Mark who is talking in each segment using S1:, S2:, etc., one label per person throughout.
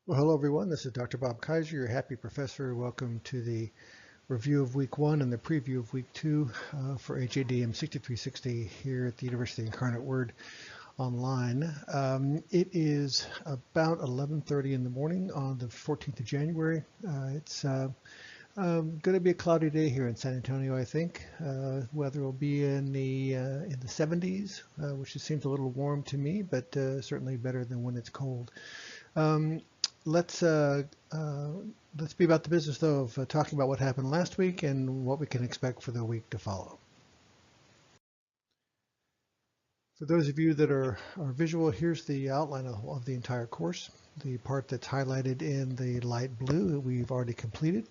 S1: Well, hello everyone. This is Dr. Bob Kaiser, your happy professor. Welcome to the review of week 1 and the preview of week 2 for HADM 6360 here at the University of the Incarnate Word online. It is about 11:30 in the morning on the 14th of January. It's going to be a cloudy day here in San Antonio, I think. Weather will be in the 70s, which just seems a little warm to me, but certainly better than when it's cold. Um, let's uh, uh, let's be about the business though of talking about what happened last week and what we can expect for the week to follow. For those of you that are visual, here's the outline of the entire course. The part that's highlighted in the light blue we've already completed,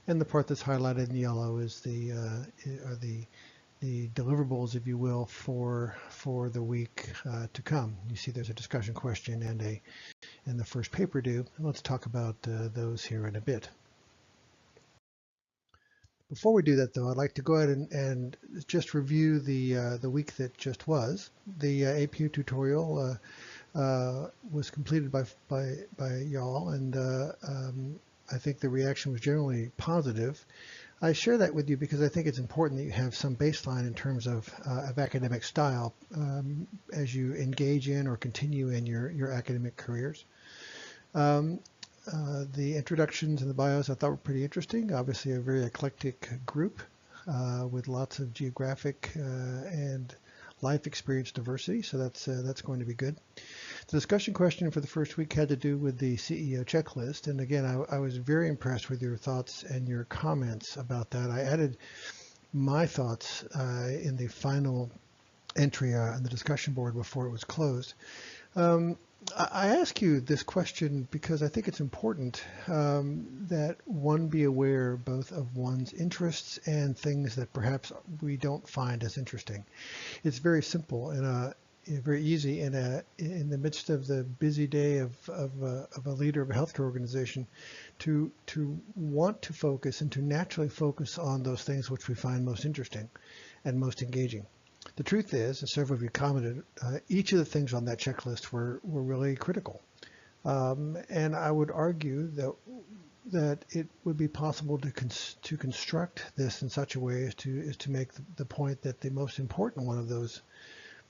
S1: and the part that's highlighted in yellow is the deliverables, if you will, for the week to come. You see there's a discussion question and the first paper due. Let's talk about those here in a bit. Before we do that, though, I'd like to go ahead and just review the week that just was. The APU tutorial was completed by y'all, and I think the reaction was generally positive. I share that with you because I think it's important that you have some baseline in terms of academic style as you engage in or continue in your academic careers. The introductions and the bios I thought were pretty interesting. Obviously a very eclectic group with lots of geographic and life experience diversity, so that's going to be good. The discussion question for the first week had to do with the CEO checklist, and again, I was very impressed with your thoughts and your comments about that. I added my thoughts in the final entry on the discussion board before it was closed. I ask you this question because I think it's important that one be aware both of one's interests and things that perhaps we don't find as interesting. It's very simple and very easy in the midst of the busy day of a leader of a healthcare organization to want to focus and to naturally focus on those things which we find most interesting and most engaging. The truth is, as several of you commented, each of the things on that checklist were really critical. And I would argue that it would be possible to construct this in such a way as to make the point that the most important one of those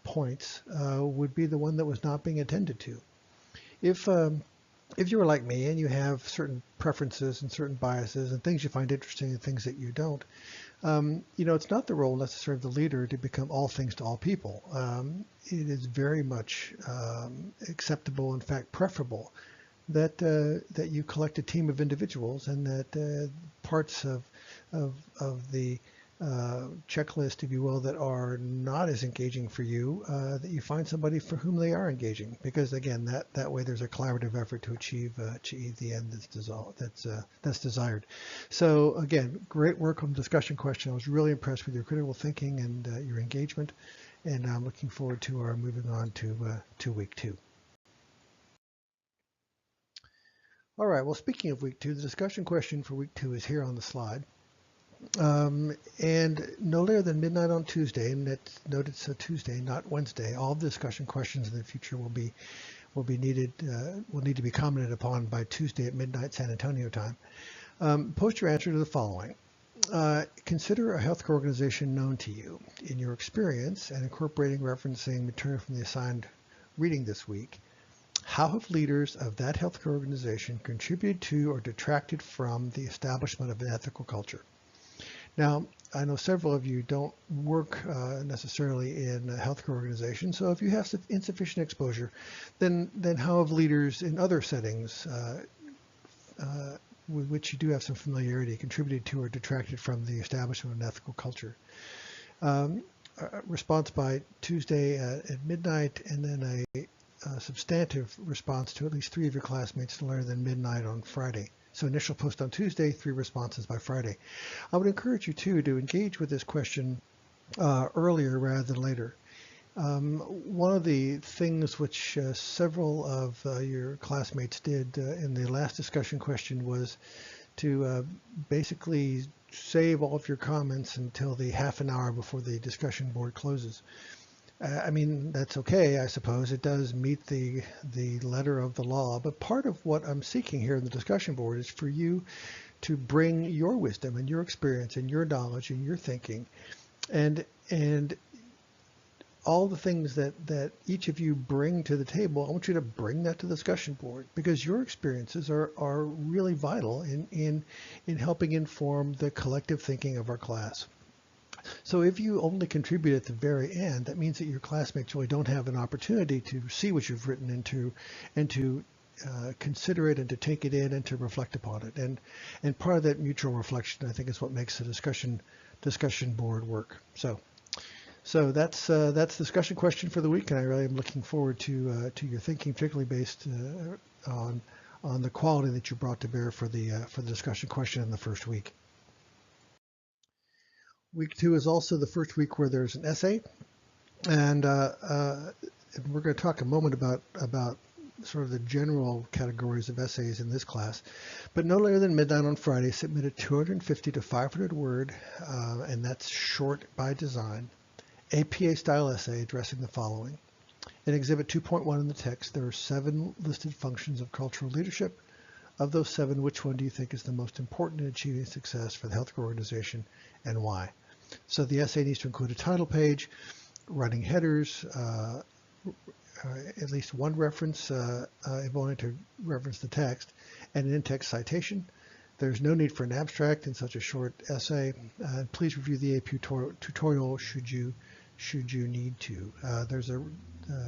S1: points would be the one that was not being attended to. If you were like me and you have certain preferences and certain biases and things you find interesting and things that you don't, it's not the role necessarily of the leader to become all things to all people. It is very much acceptable, in fact, preferable that you collect a team of individuals and that parts of the checklist, if you will, that are not as engaging for you, that you find somebody for whom they are engaging, because again, that way there's a collaborative effort to achieve the end that's desired. So again, great work on the discussion question. I was really impressed with your critical thinking and your engagement, and I'm looking forward to our moving on to week 2. All right. Well, speaking of week 2, the discussion question for week 2 is here on the slide. And no later than midnight on Tuesday, and that's noted so Tuesday, not Wednesday. All the discussion questions in the future will need to be commented upon by Tuesday at midnight San Antonio time. Post your answer to the following. Consider a healthcare organization known to you in your experience and incorporating referencing material from the assigned reading this week. How have leaders of that healthcare organization contributed to or detracted from the establishment of an ethical culture? Now, I know several of you don't work necessarily in a healthcare organization, so if you have insufficient exposure, then how have leaders in other settings with which you do have some familiarity contributed to or detracted from the establishment of an ethical culture? Response by Tuesday at midnight, and then a substantive response to at least 3 of your classmates no later than midnight on Friday. So initial post on Tuesday, 3 responses by Friday. I would encourage you too to engage with this question earlier rather than later. One of the things which several of your classmates did in the last discussion question was to basically save all of your comments until the half an hour before the discussion board closes. I mean, that's okay, I suppose. It does meet the letter of the law. But part of what I'm seeking here in the discussion board is for you to bring your wisdom and your experience and your knowledge and your thinking and all the things that each of you bring to the table. I want you to bring that to the discussion board because your experiences are really vital in helping inform the collective thinking of our class. So if you only contribute at the very end, that means that your classmates really don't have an opportunity to see what you've written and to consider it and to take it in and to reflect upon it. And part of that mutual reflection, I think, is what makes the discussion board work. So that's the discussion question for the week, and I really am looking forward to your thinking, particularly based on the quality that you brought to bear for the discussion question in the first week. Week 2 is also the first week where there's an essay, and we're going to talk a moment about sort of the general categories of essays in this class. But no later than midnight on Friday, submit a 250 to 500 word, and that's short by design, APA style essay addressing the following. In Exhibit 2.1 in the text, there are 7 listed functions of cultural leadership. Of those 7, which one do you think is the most important in achieving success for the healthcare organization, and why? So the essay needs to include a title page, running headers, at least one reference, if only to reference the text, and an in-text citation. There's no need for an abstract in such a short essay. Please review the AP tutorial should you need to.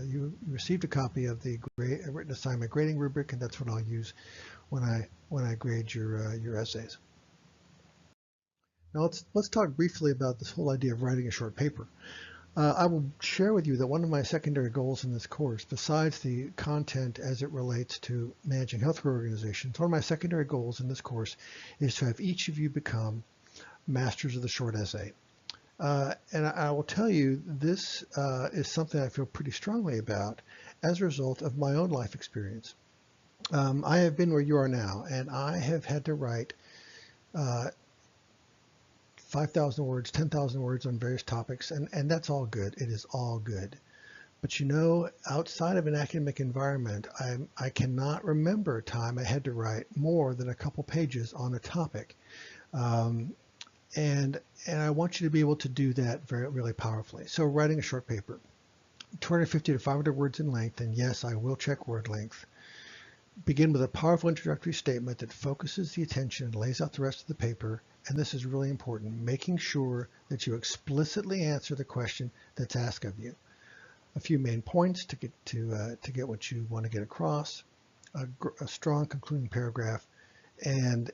S1: You received a copy of the written assignment grading rubric, and that's what I'll use when I grade your essays. Now let's talk briefly about this whole idea of writing a short paper. I will share with you that one of my secondary goals in this course, besides the content as it relates to managing healthcare organizations, one of my secondary goals in this course is to have each of you become masters of the short essay. And I will tell you, this is something I feel pretty strongly about as a result of my own life experience. I have been where you are now, and I have had to write 5,000 words, 10,000 words on various topics, and that's all good. It is all good. But you know, outside of an academic environment, I cannot remember a time I had to write more than a couple pages on a topic. And I want you to be able to do that really powerfully. So writing a short paper, 250 to 500 words in length, and yes, I will check word length. Begin with a powerful introductory statement that focuses the attention and lays out the rest of the paper. And this is really important, making sure that you explicitly answer the question that's asked of you. A few main points to get what you want to get across, a strong concluding paragraph, and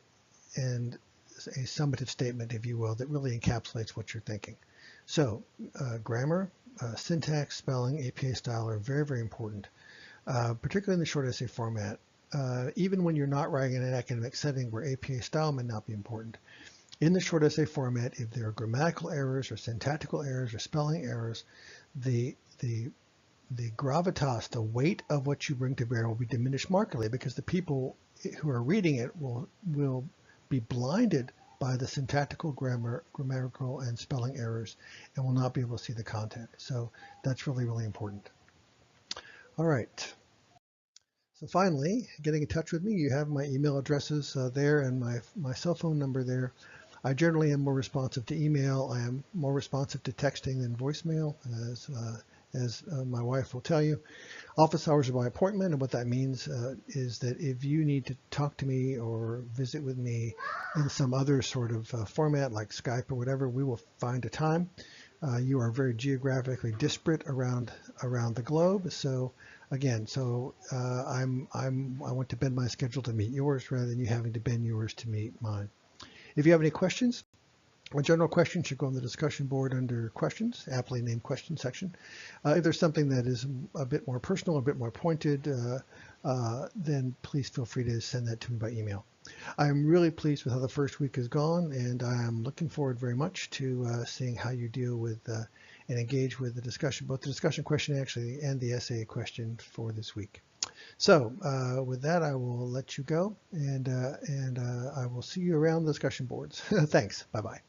S1: a summative statement, if you will, that really encapsulates what you're thinking. So grammar, syntax, spelling, APA style are very, very important, particularly in the short essay format. Even when you're not writing in an academic setting where APA style may not be important. In the short essay format, if there are grammatical errors or syntactical errors or spelling errors, the gravitas, the weight of what you bring to bear will be diminished markedly because the people who are reading it will be blinded by the syntactical, grammatical, and spelling errors and will not be able to see the content. So that's really, really important. All right. So finally, getting in touch with me, you have my email addresses there and my cell phone number there. I generally am more responsive to email. I am more responsive to texting than voicemail, as my wife will tell you. Office hours are by appointment, and what that means is that if you need to talk to me or visit with me in some other sort of format like Skype or whatever, we will find a time. You are very geographically disparate around the globe, so again, I want to bend my schedule to meet yours rather than you having to bend yours to meet mine. If you have any questions, or general questions should go on the discussion board under questions, aptly named question section. If there's something that is a bit more personal, a bit more pointed, then please feel free to send that to me by email. I'm really pleased with how the first week has gone, and I am looking forward very much to seeing how you deal with and engage with the discussion, both the discussion question actually and the essay question for this week. So with that, I will let you go, and I will see you around the discussion boards. Thanks. Bye-bye.